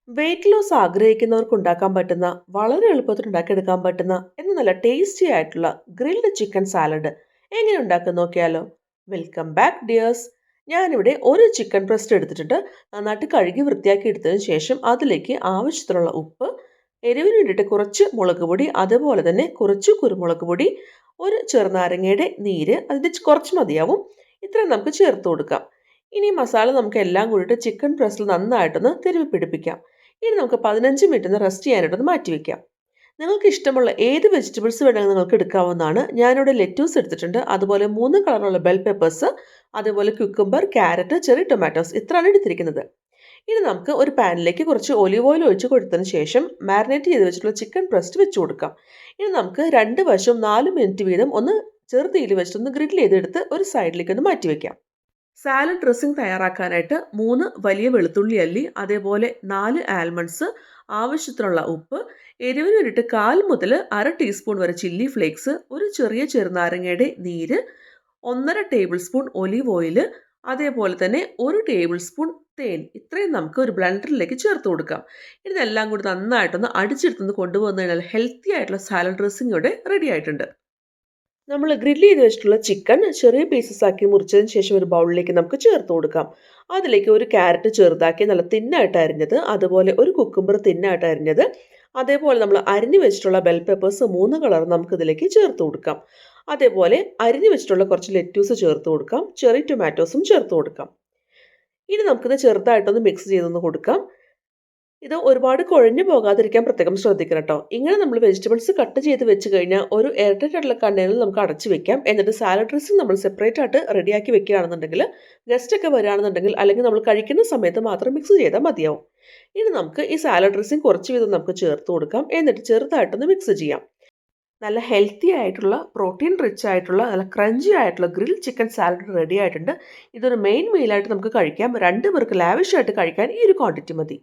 Weight loss ആഗ്രഹിക്കുന്നവർക്ക് ഉണ്ടാക്കാൻ പറ്റുന്ന വളരെ എളുപ്പത്തിൽ ഉണ്ടാക്കിയെടുക്കാൻ പറ്റുന്ന നല്ല ടേസ്റ്റി ആയിട്ടുള്ള ഗ്രിൽഡ് ചിക്കൻ സാലഡ് എങ്ങനെ ഉണ്ടാക്കാൻ നോക്കിയാലോ. Welcome back dears. ഞാനിവിടെ ഒരു ചിക്കൻ ബ്രസ്റ്റ് എടുത്തിട്ടുണ്ട്. നന്നായിട്ട് കഴുകി വൃത്തിയാക്കി എടുത്തതിന് ശേഷം അതിലേക്ക് ആവശ്യത്തിനുള്ള ഉപ്പ്, എരിവിന് വേണ്ടിയിട്ട് കുറച്ച് മുളക് പൊടി, അതുപോലെ തന്നെ കുറച്ച് കുരുമുളക് പൊടി, ഒരു ചെറുനാരങ്ങയുടെ നീര്, അതിൻ്റെ കുറച്ച് മതിയാവും. ഇത്രയും നമുക്ക് ചേർത്ത് കൊടുക്കാം. ഇനി മസാല നമുക്ക് എല്ലാം കൂടിയിട്ട് ചിക്കൻ ബ്രസ്റ്റിൽ നന്നായിട്ടൊന്ന് തിരുമ്മി പിടിപ്പിക്കാം. ഇനി നമുക്ക് 15 മിനിറ്റ് റെസ്റ്റ് ചെയ്യാനായിട്ടൊന്ന് മാറ്റി വെക്കാം. നിങ്ങൾക്ക് ഇഷ്ടമുള്ള ഏത് വെജിറ്റബിൾസ് വേണമെങ്കിലും നിങ്ങൾക്ക് എടുക്കാവുന്നതാണ്. ഞാനിവിടെ ലെറ്റ്യൂസ് എടുത്തിട്ടുണ്ട്, അതുപോലെ 3 കളറുള്ള ബെൽ പെപ്പേഴ്സ്, അതുപോലെ ക്യുക്കുംബർ, ക്യാരറ്റ്, ചെറി ടൊമാറ്റോസ്, ഇത്രയാണ് എടുത്തിരിക്കുന്നത്. ഇനി നമുക്ക് ഒരു പാനിലേക്ക് കുറച്ച് ഒലിവ് ഓയിൽ ഒഴിച്ച് കൊടുത്തതിന് ശേഷം മാരിനേറ്റ് ചെയ്ത് വെച്ചിട്ടുള്ള ചിക്കൻ ബ്രസ്റ്റ് വെച്ച് കൊടുക്കാം. ഇനി നമുക്ക് രണ്ട് വശവും 4 മിനിറ്റ് വീതം ഒന്ന് ചെറുതീയിൽ വെച്ചിട്ടൊന്ന് ഗ്രിൽ ചെയ്തെടുത്ത് ഒരു സൈഡിലേക്ക് ഒന്ന് മാറ്റി വെക്കാം. സാലഡ് ഡ്രസ്സിംഗ് തയ്യാറാക്കാനായിട്ട് 3 വലിയ വെളുത്തുള്ളി അല്ലി, അതേപോലെ 4 ആൽമണ്ട്സ്, ആവശ്യത്തിനുള്ള ഉപ്പ്, എരിവിന് വേണ്ടിയിട്ട് 1/4 മുതൽ അര ടീസ്പൂൺ വരെ ചില്ലി ഫ്ലേക്സ്, ഒരു ചെറിയ ചെറുനാരങ്ങയുടെ നീര്, 1.5 ടേബിൾ സ്പൂൺ ഒലിവ് ഓയിൽ, അതേപോലെ തന്നെ 1 ടേബിൾ സ്പൂൺ തേൻ, ഇത്രയും നമുക്ക് ഒരു ബ്ലെൻഡറിലേക്ക് ചേർത്ത് കൊടുക്കാം. ഇതെല്ലാം കൂടി നന്നായിട്ടൊന്ന് അടിച്ചെടുത്തുനിന്ന് കൊണ്ടുവന്നു കഴിഞ്ഞാൽ ഹെൽത്തി ആയിട്ടുള്ള സാലഡ് ഡ്രസ്സിംഗ് ഇവിടെ റെഡി ആയിട്ടുണ്ട്. നമ്മൾ ഗ്രില്ല് ചെയ്ത് വെച്ചിട്ടുള്ള ചിക്കൻ ചെറിയ പീസസ് ആക്കി മുറിച്ചതിന് ശേഷം ഒരു ബൗളിലേക്ക് നമുക്ക് ചേർത്ത് കൊടുക്കാം. അതിലേക്ക് ഒരു ക്യാരറ്റ് ചെറുതാക്കി നല്ല തിന്നായിട്ട് അരിഞ്ഞത്, അതുപോലെ ഒരു കുക്കുംബർ തിന്നായിട്ട് അരിഞ്ഞത്, അതേപോലെ നമ്മൾ അരിഞ്ഞു വെച്ചിട്ടുള്ള ബെൽ പെപ്പേഴ്സ് 3 കളർ നമുക്ക് ഇതിലേക്ക് ചേർത്ത് കൊടുക്കാം. അതേപോലെ അരിഞ്ഞു വെച്ചിട്ടുള്ള കുറച്ച് ലെറ്റ്യൂസ് ചേർത്ത് കൊടുക്കാം, ചെറി ടൊമാറ്റോസും ചേർത്ത് കൊടുക്കാം. ഇനി നമുക്കിത് ചെറുതായിട്ടൊന്ന് മിക്സ് ചെയ്തൊന്ന് കൊടുക്കാം. ഇത് ഒരുപാട് കുഴഞ്ഞു പോകാതിരിക്കാൻ പ്രത്യേകം ശ്രദ്ധിക്കണം കേട്ടോ. ഇങ്ങനെ നമ്മൾ വെജിറ്റബിൾസ് കട്ട് ചെയ്ത് വെച്ച് കഴിഞ്ഞാൽ ഒരു എയർടൈറ്റ് ആയിട്ടുള്ള കണ്ടെയ്നറിൽ നമുക്ക് അടച്ചു വെക്കാം. എന്നിട്ട് സാലഡ് ഡ്രസ്സിംഗ് നമ്മൾ സെപ്പറേറ്റ് ആയിട്ട് റെഡിയാക്കി വെക്കുകയാണെന്നുണ്ടെങ്കിൽ ഗസ്റ്റ് ഒക്കെ വരികയാണെന്നുണ്ടെങ്കിൽ, അല്ലെങ്കിൽ നമ്മൾ കഴിക്കുന്ന സമയത്ത് മാത്രം മിക്സ് ചെയ്താൽ മതിയാവും. ഇനി നമുക്ക് ഈ സാലഡ് ഡ്രസ്സിംഗ് കുറച്ച് വീതം നമുക്ക് ചേർത്ത് കൊടുക്കാം. എന്നിട്ട് ചെറുതായിട്ടൊന്ന് മിക്സ് ചെയ്യാം. നല്ല ഹെൽത്തി ആയിട്ടുള്ള, പ്രോട്ടീൻ റിച്ച് ആയിട്ടുള്ള, നല്ല ക്രഞ്ചി ആയിട്ടുള്ള ഗ്രിൽ ചിക്കൻ സാലഡ് റെഡി ആയിട്ടുണ്ട്. ഇതൊരു മെയിൻ മീലായിട്ട് നമുക്ക് കഴിക്കാം. 2 പേർക്ക് ലാവിഷ് ആയിട്ട് കഴിക്കാൻ ഈ ഒരു ക്വാണ്ടിറ്റി മതി.